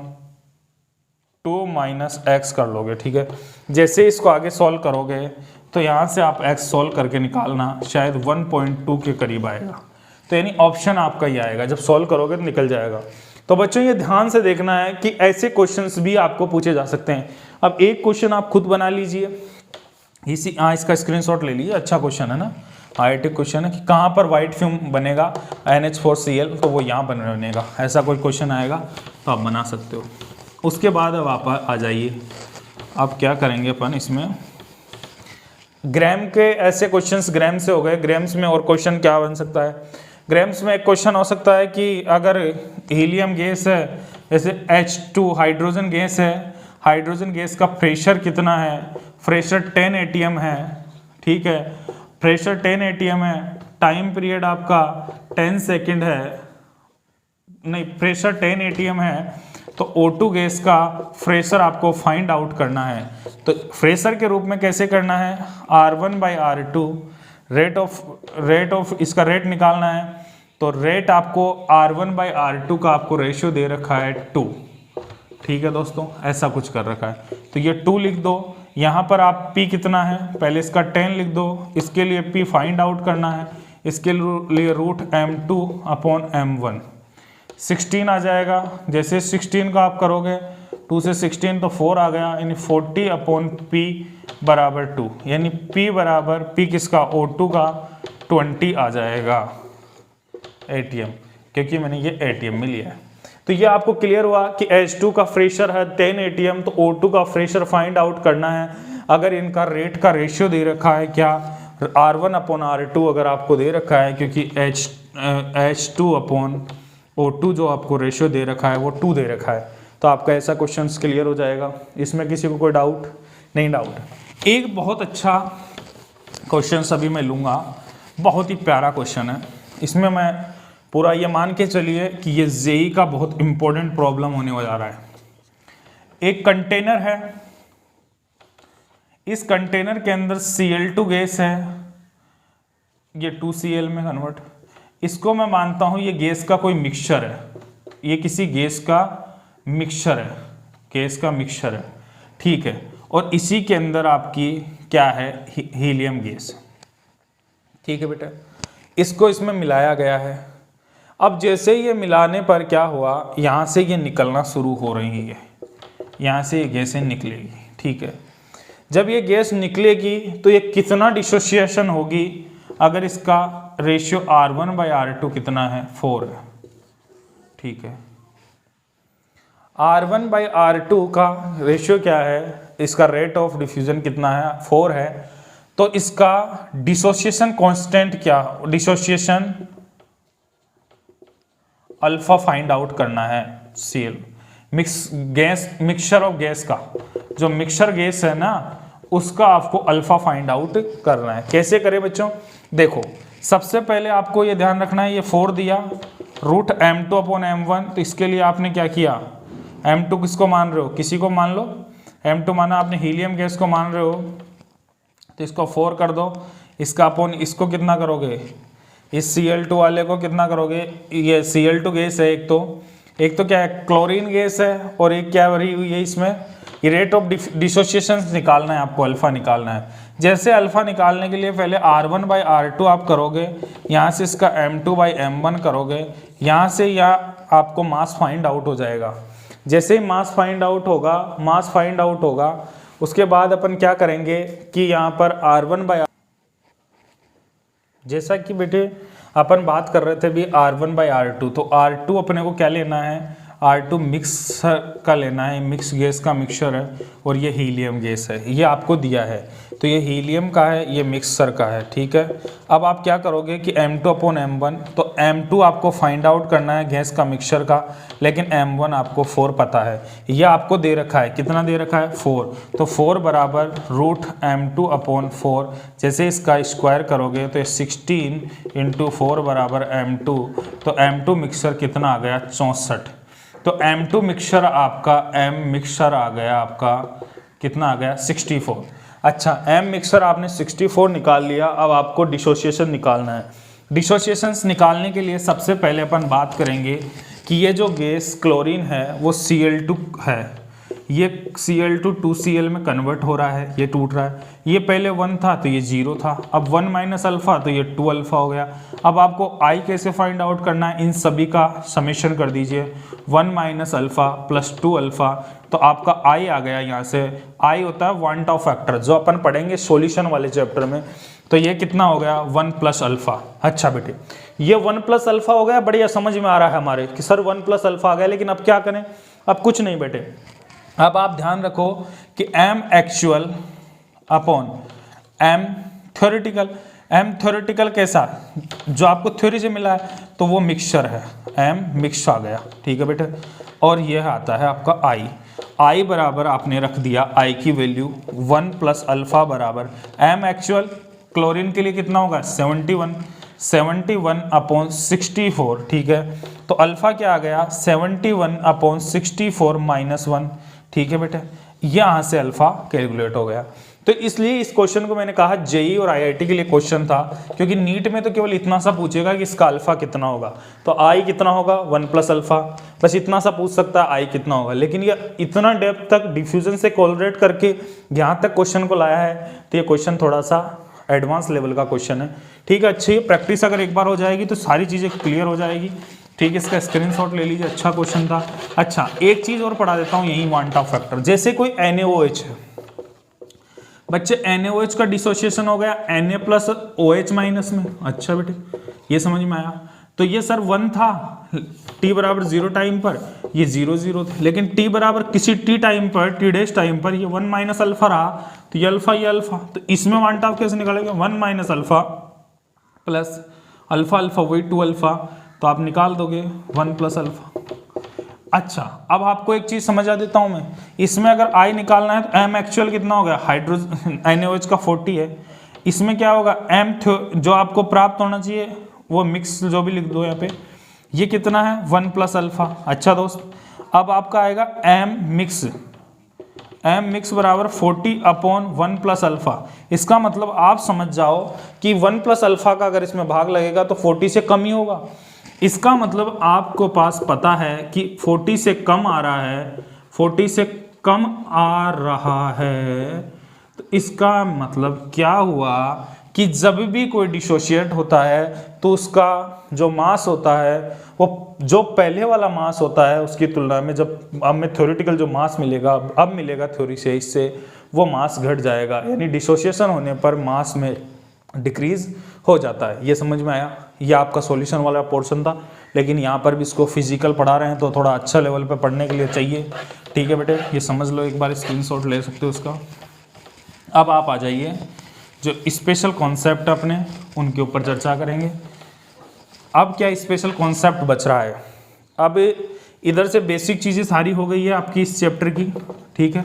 2 माइनस एक्स कर लोगे। ठीक है, जैसे इसको आगे सॉल्व करोगे तो यहाँ से आप x सॉल्व करके निकालना, शायद 1.2 के करीब आएगा। तो यानी ऑप्शन आपका ही आएगा, जब सॉल्व करोगे तो निकल जाएगा। तो बच्चों ये ध्यान से देखना है कि ऐसे क्वेश्चंस भी आपको पूछे जा सकते हैं। अब एक क्वेश्चन आप खुद बना लीजिए, इसका स्क्रीनशॉट ले लीजिए, अच्छा क्वेश्चन है ना, IIT क्वेश्चन है कि कहाँ पर वाइट फ्यूम बनेगा NH4Cl, तो वो यहाँ बनेगा। ऐसा कोई क्वेश्चन आएगा तो आप बना सकते हो। उसके बाद अब आप आ जाइए, आप क्या करेंगे अपन इसमें ग्राम के ऐसे क्वेश्चंस ग्राम से हो गए। ग्राम्स में और क्वेश्चन क्या बन सकता है, ग्राम्स में एक क्वेश्चन हो सकता है कि अगर हीलियम गैस है, जैसे H2 हाइड्रोजन गैस है, हाइड्रोजन गैस का प्रेशर कितना है, प्रेशर 10 atm है। ठीक है, प्रेशर 10 atm है, टाइम पीरियड आपका 10 सेकेंड है, नहीं प्रेशर 10 atm है, तो O2 गैस का प्रेशर आपको फाइंड आउट करना है। तो प्रेशर के रूप में कैसे करना है, R1 by R2, rate of इसका रेट निकालना है। तो रेट आपको R1 बाई R2 का आपको रेशियो दे रखा है 2। ठीक है दोस्तों, ऐसा कुछ कर रखा है, तो ये 2 लिख दो। यहाँ पर आप P कितना है, पहले इसका 10 लिख दो, इसके लिए P फाइंड आउट करना है, इसके लिए रूट m2 अपॉन m1 16 आ जाएगा। जैसे 16 का आप करोगे 2 से 16 तो 4 आ गया, यानी 40 अपॉन P बराबर 2, यानी P बराबर P किसका, O2 का 20 आ जाएगा ATM, क्योंकि मैंने ये ATM में लिया है। तो ये आपको क्लियर हुआ कि H2 का प्रेशर है 10 ATM, तो O2 का प्रेशर फाइंड आउट करना है। अगर इनका रेट का रेशियो दे रखा है क्या, R1 अपॉन R2 अगर आपको दे रखा है, क्योंकि H2 अपॉन O2 जो आपको रेशियो दे रखा है वो 2 दे रखा है, तो आपका ऐसा क्वेश्चन क्लियर हो जाएगा। इसमें किसी को कोई डाउट नहीं? डाउट। एक बहुत अच्छा क्वेश्चन अभी मैं लूँगा, बहुत ही प्यारा क्वेश्चन है। इसमें मैं पूरा ये मान के चलिए कि ये जेई का बहुत इंपॉर्टेंट प्रॉब्लम होने जा रहा है। एक कंटेनर है, इस कंटेनर के अंदर Cl2 गैस है, ये 2Cl में कन्वर्ट, इसको मैं मानता हूं ये गैस का कोई मिक्सचर है, ये किसी गैस का मिक्सचर है, गैस का मिक्सचर है। ठीक है, और इसी के अंदर आपकी क्या है, हीलियम गैस। ठीक है बेटा, इसको इसमें मिलाया गया है। अब जैसे ये मिलाने पर क्या हुआ, यहाँ से ये निकलना शुरू हो रही है, यहाँ से ये गैसें निकलेगी। ठीक है, जब ये गैस निकलेगी तो ये कितना डिसोसिएशन होगी, अगर इसका रेशियो R1/R2 कितना है, 4 है, ठीक है। R1/R2 का रेशियो क्या है, इसका रेट ऑफ डिफ्यूजन कितना है, 4 है, तो इसका डिसोसिएशन कांस्टेंट क्या, डिसोसिएशन अल्फा फाइंड आउट करना है, Cl मिक्सचर ऑफ गैस का, जो मिक्सचर गैस है ना उसका आपको अल्फा फाइंड आउट करना है। कैसे करें बच्चों, देखो सबसे पहले आपको ये ध्यान रखना है, ये 4 दिया रूट m2/m1, तो इसके लिए आपने क्या किया, m2 किसको मान रहे हो, किसी को मान लो, m2 माना आपने हीलियम गैस को मान रहे हो, तो इसको 4 कर दो, इसका अपॉन इसको कितना करोगे, इस Cl2 वाले को कितना करोगे, ये Cl2 गैस है एक तो क्या है क्लोरीन गैस है, और एक क्या भरी हुई है इसमें, ये रेट ऑफ डिसोसिएशन निकालना है आपको, अल्फा निकालना है। जैसे अल्फा निकालने के लिए पहले R1/R2 आप करोगे, यहाँ से इसका m2/m1 करोगे, यहाँ से यहाँ आपको मास फाइंड आउट हो जाएगा। जैसे ही मास फाइंड आउट होगा उसके बाद अपन क्या करेंगे कि यहाँ पर R1/R, जैसा कि बेटे अपन बात कर रहे थे भी R1/R2, तो R2 अपने को क्या लेना है, R2 मिक्स का लेना है, मिक्स गैस का मिक्सचर है, और ये हीलियम गैस है, ये आपको दिया है, तो ये हीलियम का है, ये मिक्सचर का है, ठीक है। अब आप क्या करोगे कि m2/m1, तो m2 आपको फाइंड आउट करना है गैस का मिक्सचर का, लेकिन m1 आपको 4 पता है, ये आपको दे रखा है, कितना दे रखा है 4, तो 4 बराबर रूट m2/4, जैसे इसका स्क्वायर करोगे तो 16 × 4 बराबर m2, तो m2 मिक्सचर कितना आ गया 64, तो m2 मिक्सचर आपका m मिक्सचर आ गया आपका कितना आ गया 64। अच्छा m मिक्सचर आपने 64 निकाल लिया, अब आपको डिसोसिएशन निकालना है। डिसोसिएशंस निकालने के लिए सबसे पहले अपन बात करेंगे कि ये जो गैस क्लोरीन है वो Cl2 है, ये Cl2 2Cl में कन्वर्ट हो रहा है, ये टूट रहा है, ये पहले 1 था तो ये 0 था, अब 1 माइनस अल्फा तो ये 2 अल्फा हो गया। अब आपको I कैसे फाइंड आउट करना है, इन सभी का समेशन कर दीजिए, 1 माइनस अल्फा प्लस 2 अल्फा, तो आपका I आ गया, यहाँ से I होता है वांट ऑफ फैक्टर, जो अपन पढ़ेंगे सॉल्यूशन वाले चैप्टर में, तो ये कितना हो गया 1 प्लस अल्फा। अच्छा बेटे ये 1 प्लस अल्फा हो गया, बढ़िया समझ में आ रहा है हमारे कि सर 1 प्लस अल्फा आ गया, लेकिन अब क्या करें, अब कुछ नहीं बेटे, अब आप ध्यान रखो कि m actual upon m theoretical, m theoretical कैसा, जो आपको थ्योरी से मिला है तो वो मिक्सचर है, m मिक्स आ गया, ठीक है बेटे, और यह आता है आपका I बराबर आपने रख दिया I की वैल्यू 1 प्लस अल्फा बराबर m एक्चुअल क्लोरीन के लिए कितना होगा 71/64, ठीक है, तो अल्फा क्या आ गया 71/64 माइनस 1, ठीक है बेटे, यहाँ से अल्फा कैलकुलेट हो गया। तो इसलिए इस क्वेश्चन को मैंने कहा जेई और आईआईटी के लिए क्वेश्चन था, क्योंकि नीट में तो केवल इतना सा पूछेगा कि इसका अल्फा कितना होगा, तो आई कितना होगा 1 प्लस अल्फा, बस इतना सा पूछ सकता है आई कितना होगा, लेकिन ये इतना डेप्थ तक डिफ्यूजन से कोलरेट करके यहाँ तक क्वेश्चन को लाया है, तो ये क्वेश्चन थोड़ा सा एडवांस लेवल का क्वेश्चन है, ठीक है। अच्छी प्रैक्टिस अगर एक बार हो जाएगी तो सारी चीज़ें क्लियर हो जाएगी, ठीक है। इसका स्क्रीनशॉट ले लीजिए, अच्छा क्वेश्चन था। अच्छा एक चीज़ और पढ़ा देता हूँ, यही वांट ऑफ फैक्टर, जैसे कोई NaOH है बच्चे, NaOH का डिसोसिएशन हो गया Na प्लस OH माइनस में, अच्छा बेटे ये समझ में आया, तो ये सर 1 था t बराबर 0 टाइम पर, ये 0 0 थे, लेकिन t बराबर किसी t टाइम पर, t डैश टाइम पर ये 1 माइनस अल्फा रहा, तो ये अल्फा, तो इसमें वांट ऑफ कैसे निकालेंगे 1 माइनस अल्फा प्लस अल्फा वही 2 अल्फा, तो आप निकाल दोगे 1 प्लस अल्फा। अच्छा अब आपको एक चीज समझा देता हूं मैं, इसमें अगर I निकालना है तो m एक्चुअल कितना हो गया, हाइड्रोजन NaOH का 40 है, इसमें क्या होगा m जो आपको प्राप्त होना चाहिए वो मिक्स जो भी लिख दो यहाँ पे, ये कितना है 1 प्लस अल्फा। अच्छा दोस्त अब आपका आएगा m मिक्स बराबर 40/1 प्लस अल्फा, इसका मतलब आप समझ जाओ कि 1 प्लस अल्फा का अगर इसमें भाग लगेगा तो 40 से कम ही होगा, इसका मतलब आपको पास पता है कि 40 से कम आ रहा है, 40 से कम आ रहा है, तो इसका मतलब क्या हुआ कि जब भी कोई डिसोशिएट होता है तो उसका जो मास होता है वो जो पहले वाला मास होता है उसकी तुलना में, जब अब में थ्योरेटिकल जो मास मिलेगा अब मिलेगा थ्योरी से, इससे वो मास घट जाएगा, यानी डिसोसिएशन होने पर मास में डिक्रीज हो जाता है। ये समझ में आया? ये आपका सॉल्यूशन वाला पोर्शन था, लेकिन यहाँ पर भी इसको फिजिकल पढ़ा रहे हैं तो थोड़ा अच्छा लेवल पे पढ़ने के लिए चाहिए। ठीक है बेटे, ये समझ लो, एक बार स्क्रीनशॉट ले सकते हो उसका। अब आप आ जाइए, जो स्पेशल कॉन्सेप्ट अपने उनके ऊपर चर्चा करेंगे। अब क्या स्पेशल कॉन्सेप्ट बच रहा है? अब इधर से बेसिक चीज़ें सारी हो गई है आपकी इस चैप्टर की। ठीक है,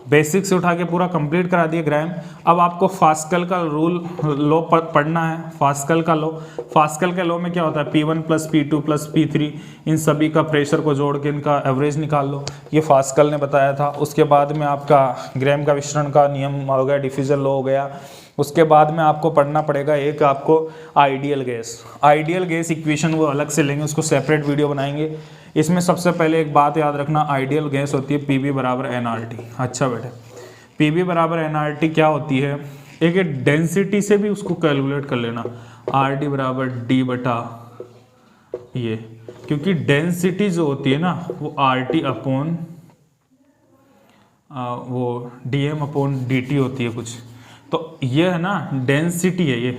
बेसिक से उठा के पूरा कंप्लीट करा दिया ग्राम। अब आपको फास्कल का रूल लॉ पढ़ना है। फास्कल का लॉ, फास्कल के लॉ में क्या होता है? P1 + P2 + P3, इन सभी का प्रेशर को जोड़ के इनका एवरेज निकाल लो। ये फास्कल ने बताया था। उसके बाद में आपका ग्राम का विसरण का नियम हो गया, डिफ्यूजन लॉ हो गया। उसके बाद में आपको पढ़ना पड़ेगा एक आपको ideal gas. Ideal gas equation वो अलग से लेंगे, उसको सेपरेट वीडियो बनाएंगे। इसमें सबसे पहले एक बात याद रखना, आइडियल गैस होती है PV = nRT। अच्छा बेटे, PV = nRT क्या होती है? एक डेंसिटी से भी उसको कैलकुलेट कर लेना, RT = D/, ये, क्योंकि डेंसिटी जो होती है ना वो RT अपॉन वो dm/dt होती है कुछ। तो ये है ना डेंसिटी है, ये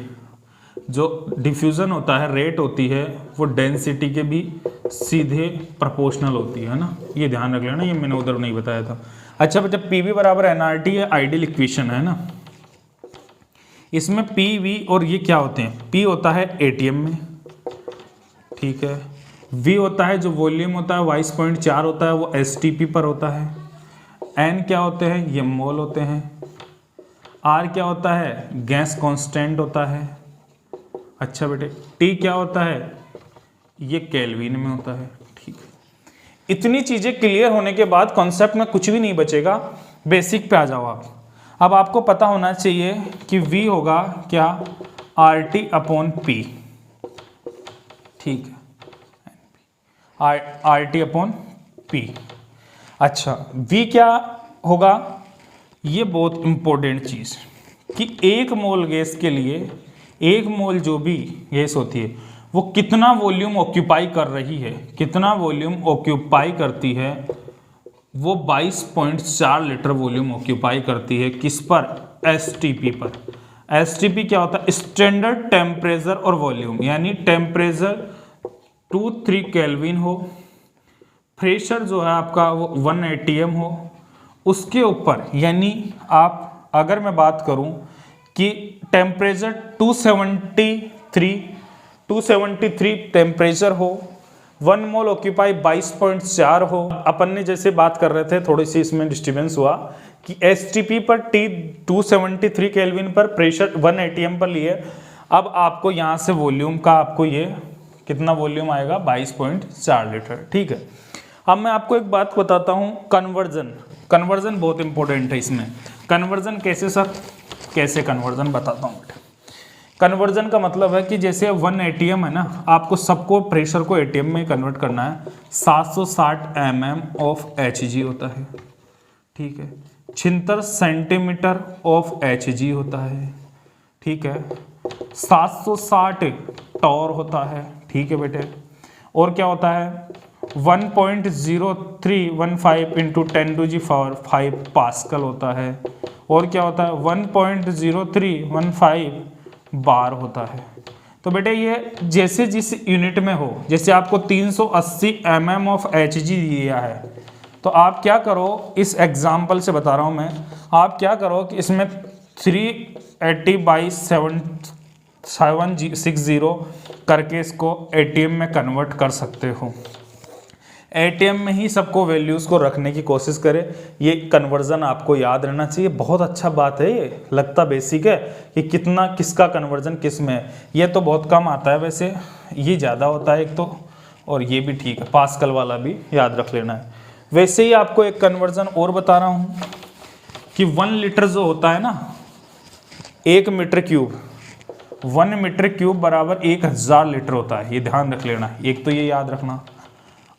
जो डिफ्यूज़न होता है, रेट होती है, वो डेंसिटी के भी सीधे प्रोपोर्शनल होती है ना। ये ध्यान रख लेना, ये मैंने उधर नहीं बताया था। अच्छा बेटा, PV = nRT है, आइडियल इक्वेशन है ना। इसमें PV और ये क्या होते हैं? P होता है ATM में, ठीक है। V होता है जो वॉल्यूम होता है 22.4 होता है, वो STP पर होता है। N क्या होते हैं? ये मोल होते हैं। R क्या होता है? गैस कांस्टेंट होता है। अच्छा बेटे, T क्या होता है? ये केल्विन में होता है। ठीक है, इतनी चीजें क्लियर होने के बाद कॉन्सेप्ट में कुछ भी नहीं बचेगा। बेसिक पे आ जाओ आप। अब आपको पता होना चाहिए कि V होगा क्या? RT/P। ठीक है, RT/P। अच्छा, V क्या होगा? ये बहुत इंपॉर्टेंट चीज़ कि एक मोल गैस के लिए, एक मोल जो भी गैस होती है वो कितना वॉल्यूम ऑक्यूपाई कर रही है, कितना वॉल्यूम ऑक्यूपाई करती है? वो 22.4 लीटर वॉल्यूम ऑक्यूपाई करती है। किस पर? STP पर। STP क्या होता है? स्टैंडर्ड टेम्परेचर और वॉल्यूम, यानी टेम्परेचर 23 केल्विन हो, प्रेशर जो है आपका वो 1 ATM हो, उसके ऊपर, यानी आप अगर मैं बात करूं कि टेम्परेचर 273 टेम्परेचर हो, 1 मोल ऑक्यूपाई 22.4 हो। अपन ने जैसे बात कर रहे थे, थोड़ी सी इसमें डिस्टर्बेंस हुआ कि STP पर 273 केल्विन पर, प्रेशर 1 ATM पर लिए। अब आपको यहाँ से वॉल्यूम का आपको ये कितना वॉल्यूम आएगा? 22.4 लीटर। ठीक है, अब मैं आपको एक बात बताता हूँ, कन्वर्जन बहुत इंपॉर्टेंट है इसमें। कन्वर्जन कैसे सर? कैसे कन्वर्जन बताता हूँ बेटा। कन्वर्जन का मतलब है कि जैसे 1 ATM है ना, आपको सबको प्रेशर को ATM में कन्वर्ट करना है। 760 mm ऑफ Hg होता है, ठीक है। 76 सेंटीमीटर ऑफ Hg होता है, ठीक है। 760 टॉर होता है, ठीक है बेटे। और क्या होता है? 1.0315 इंटू 10⁵ पास्कल होता है। और क्या होता है? 1.0315 बार होता है। तो बेटे ये जैसे जिस यूनिट में हो, जैसे आपको 380 mm ऑफ Hg दिया है, तो आप क्या करो, इस एग्जाम्पल से बता रहा हूँ मैं, आप क्या करो कि इसमें 380/760 करके इसको ATM में कन्वर्ट कर सकते हो। ATM में ही सबको वैल्यूज़ को रखने की कोशिश करें। ये कन्वर्जन आपको याद रहना चाहिए। बहुत अच्छा बात है ये, लगता बेसिक है कि कितना किसका कन्वर्जन किस में है। ये तो बहुत कम आता है वैसे, ये ज़्यादा होता है एक तो, और ये भी ठीक है, पास्कल वाला भी याद रख लेना है। वैसे ही आपको एक कन्वर्जन और बता रहा हूँ कि 1 लीटर जो होता है ना, 1 मीटर क्यूब, 1 मीटर क्यूब बराबर 1000 लीटर होता है। ये ध्यान रख लेना, एक तो ये याद रखना।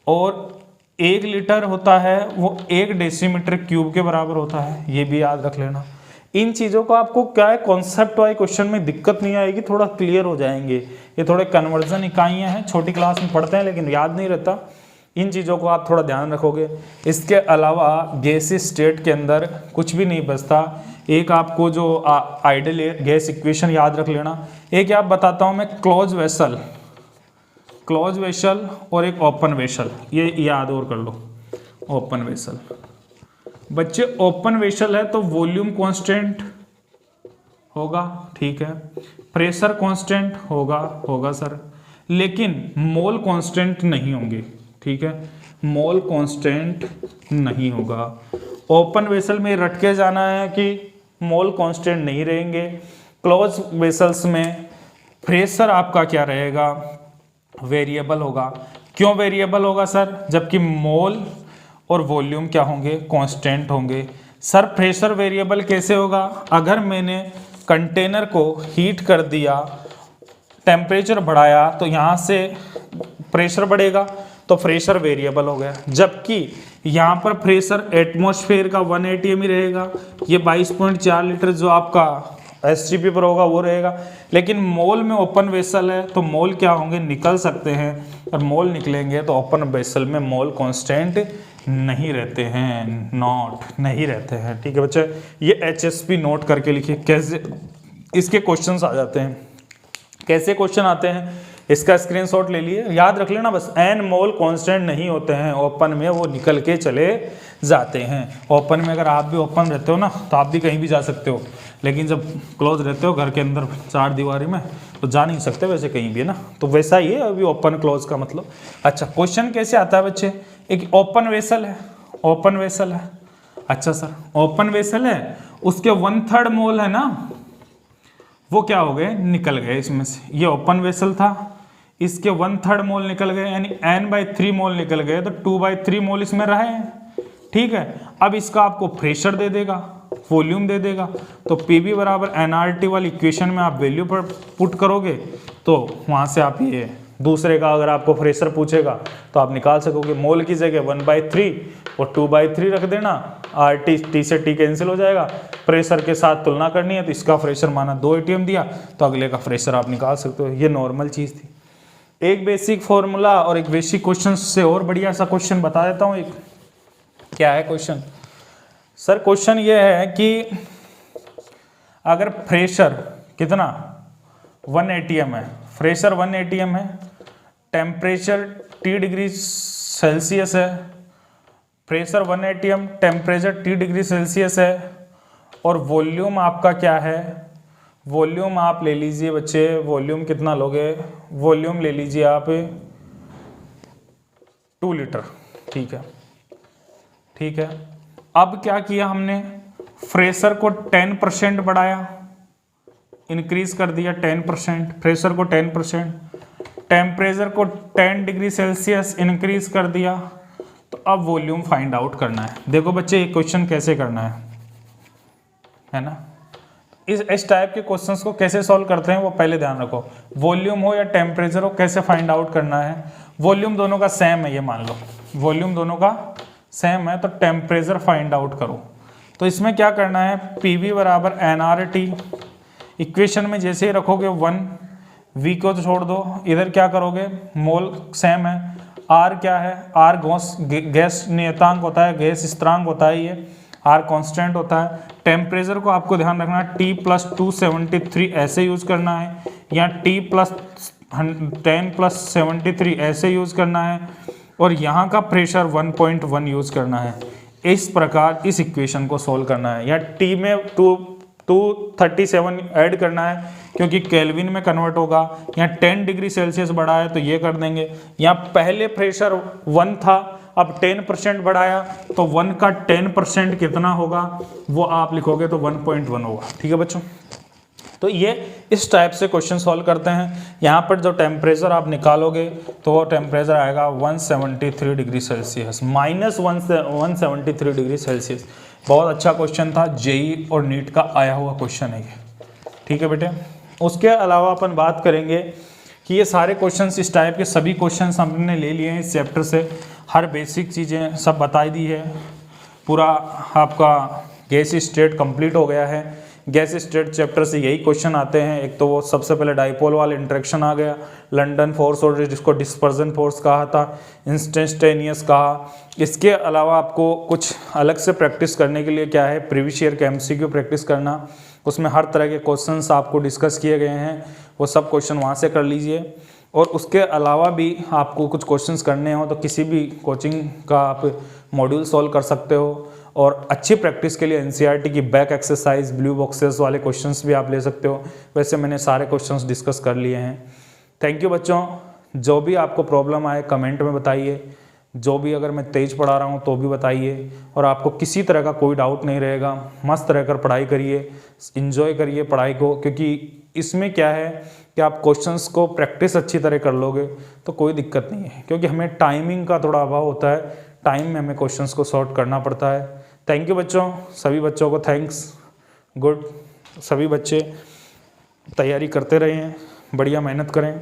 और 1 लीटर होता है वो 1 डेसीमीटर क्यूब के बराबर होता है, ये भी याद रख लेना। इन चीज़ों को आपको क्या है, कॉन्सेप्ट वाइज क्वेश्चन में दिक्कत नहीं आएगी, थोड़ा क्लियर हो जाएंगे। ये थोड़े कन्वर्जन इकाइयाँ हैं, छोटी क्लास में पढ़ते हैं लेकिन याद नहीं रहता। इन चीज़ों को आप थोड़ा ध्यान रखोगे। इसके अलावा गैसीय स्टेट के अंदर कुछ भी नहीं बचता, एक आपको जो आइडियल गैस इक्वेशन याद रख लेना। एक आप बताता हूँ मैं, क्लोज वेसल और एक ओपन वेसल, ये याद और कर लो। ओपन वेसल बच्चे, ओपन वेसल है तो वॉल्यूम कांस्टेंट होगा, ठीक है, प्रेशर कांस्टेंट होगा सर, लेकिन मोल कांस्टेंट नहीं होंगे, ठीक है, मोल कांस्टेंट नहीं होगा। ओपन वेसल में रट के जाना है कि मोल कांस्टेंट नहीं रहेंगे। क्लोज वेसल्स में प्रेशर आपका क्या रहेगा, वेरिएबल होगा। क्यों वेरिएबल होगा सर, जबकि मोल और वॉल्यूम क्या होंगे, कांस्टेंट होंगे। सर प्रेशर वेरिएबल कैसे होगा, अगर मैंने कंटेनर को हीट कर दिया, टेम्परेचर बढ़ाया, तो यहाँ से प्रेशर बढ़ेगा तो प्रेशर वेरिएबल हो गया। जबकि यहाँ पर प्रेशर एटमॉस्फेयर का 1 atm ही रहेगा। ये 22.4 लीटर जो आपका एसजीपी पर होगा वो रहेगा। लेकिन मोल में ओपन वेसल है तो मोल क्या होंगे, निकल सकते हैं, और मोल निकलेंगे तो ओपन वेसल में मोल कांस्टेंट नहीं रहते हैं, नहीं रहते हैं, ठीक है बच्चे। ये HSP नोट करके लिखिए, कैसे इसके क्वेश्चंस आ जाते हैं, कैसे क्वेश्चन आते हैं, इसका स्क्रीनशॉट ले लिए, याद रख लेना बस। एन मोल कांस्टेंट नहीं होते हैं ओपन में, वो निकल के चले जाते हैं। ओपन में अगर आप भी ओपन रहते हो ना तो आप भी कहीं भी जा सकते हो, लेकिन जब क्लोज रहते हो घर के अंदर 4 दीवारी में तो जा नहीं सकते वैसे कहीं भी, है ना। तो वैसा ही है अभी ओपन क्लोज का मतलब। अच्छा क्वेश्चन कैसे आता है बच्चे, एक ओपन वेसल है, अच्छा सर ओपन वेसल है, उसके 1/3 मोल है ना, वो क्या हो गए, निकल गए इसमें से। ये ओपन वेसल था, इसके 1/3 मोल निकल गए, यानी n/3 मोल निकल गए, तो 2/3 मोल इसमें रहे हैं, ठीक है। अब इसका आपको प्रेशर दे देगा, वॉल्यूम दे देगा, तो PV बराबर nRT वाली इक्वेशन में आप वैल्यू पर पुट करोगे तो वहाँ से आप ये दूसरे का अगर आपको प्रेशर पूछेगा तो आप निकाल सकोगे। मोल की जगह 1/3 और 2/3 रख देना, RT T से T कैंसिल हो जाएगा, प्रेशर के साथ तुलना करनी है तो इसका प्रेशर माना 2 atm दिया तो अगले का प्रेशर आप निकाल सकते हो। ये नॉर्मल चीज़ थी। एक बेसिक फॉर्मूला और एक बेसिक क्वेश्चन से और बढ़िया सा क्वेश्चन बता देता हूँ। एक क्या है क्वेश्चन, सर क्वेश्चन ये है कि अगर प्रेशर कितना 1 atm है, प्रेशर 1 atm है, टेम्परेचर T डिग्री सेल्सियस है, pressure 1 atm, temperature T degree Celsius है, और वॉल्यूम आपका क्या है, वॉल्यूम आप ले लीजिए बच्चे, वॉल्यूम कितना लोगे, वॉल्यूम ले लीजिए आप 2 लीटर, ठीक है, ठीक है। अब क्या किया हमने, प्रेशर को 10% बढ़ाया, इंक्रीज कर दिया 10%, प्रेशर को 10%, टेम्परेचर को 10 डिग्री सेल्सियस इंक्रीज कर दिया, तो अब वॉल्यूम फाइंड आउट करना है। देखो बच्चे ये क्वेश्चन कैसे करना है ना, इस टाइप के क्वेश्चंस को कैसे सॉल्व करते हैं वो पहले ध्यान रखो। वॉल्यूम हो या टेम्परेचर हो, कैसे फाइंड आउट करना है। वॉल्यूम दोनों का सेम है, ये मान लो वॉल्यूम दोनों का सेम है, तो टेम्परेचर फाइंड आउट करो। तो इसमें क्या करना है, PV बराबर nRT, इक्वेशन में जैसे ही रखोगे 1, V को तो छोड़ दो, इधर क्या करोगे, मोल सेम है, R क्या है, R गैस नियतांक होता है, गैस स्थिरांक होता है, ये R कांस्टेंट होता है। टेम्परेचर को आपको ध्यान रखना है T+273 ऐसे यूज करना है, या T+10+73 ऐसे यूज करना है, और यहाँ का प्रेशर 1.1 यूज करना है। इस प्रकार इस इक्वेशन को सोल्व करना है, या T में 237 ऐड करना है क्योंकि केल्विन में कन्वर्ट होगा, या 10 डिग्री सेल्सियस बढ़ा है तो ये कर देंगे, या पहले प्रेशर 1 था अब 10% बढ़ाया तो 1 का 10% कितना होगा वो आप लिखोगे तो 1.1 होगा, ठीक है बच्चों। तो ये इस टाइप से क्वेश्चन सॉल्व करते हैं। यहाँ पर जो टेम्परेचर आप निकालोगे तो वो टेम्परेचर आएगा 173 डिग्री सेल्सियस, -173 डिग्री सेल्सियस। बहुत अच्छा क्वेश्चन था, जेई और नीट का आया हुआ क्वेश्चन है ये, ठीक है बेटे। उसके अलावा अपन बात करेंगे कि ये सारे क्वेश्चंस इस टाइप के सभी क्वेश्चंस हमने ले लिए हैं इस चैप्टर से, हर बेसिक चीज़ें सब बताई दी है, पूरा आपका गैस स्टेट कंप्लीट हो गया है। गैस स्टेट चैप्टर से यही क्वेश्चन आते हैं। एक तो वो सबसे पहले डाइपोल वाला इंटरेक्शन आ गया, लंदन फोर्स और जिसको डिस्पर्जन फोर्स कहा था, इंस्टेंटेनियस कहा। इसके अलावा आपको कुछ अलग से प्रैक्टिस करने के लिए क्या है, प्रीवियस ईयर के एमसीक्यू प्रैक्टिस करना, उसमें हर तरह के क्वेश्चंस आपको डिस्कस किए गए हैं, वो सब क्वेश्चन वहाँ से कर लीजिए। और उसके अलावा भी आपको कुछ क्वेश्चंस करने हो तो किसी भी कोचिंग का आप मॉड्यूल सॉल्व कर सकते हो। और अच्छी प्रैक्टिस के लिए एनसीईआरटी की बैक एक्सरसाइज, ब्लू बॉक्सेस वाले क्वेश्चंस भी आप ले सकते हो। वैसे मैंने सारे क्वेश्चंस डिस्कस कर लिए हैं। थैंक यू बच्चों। जो भी आपको प्रॉब्लम आए कमेंट में बताइए, जो भी अगर मैं तेज पढ़ा रहा हूँ तो भी बताइए, और आपको किसी तरह का कोई डाउट नहीं रहेगा। मस्त रहकर पढ़ाई करिए, इंजॉय करिए पढ़ाई को, क्योंकि इसमें क्या है कि आप क्वेश्चंस को प्रैक्टिस अच्छी तरह कर लोगे तो कोई दिक्कत नहीं है, क्योंकि हमें टाइमिंग का थोड़ा अभाव होता है, टाइम में हमें क्वेश्चंस को सॉर्ट करना पड़ता है। थैंक यू बच्चों, सभी बच्चों को थैंक्स। गुड, सभी बच्चे तैयारी करते रहें, बढ़िया मेहनत करें।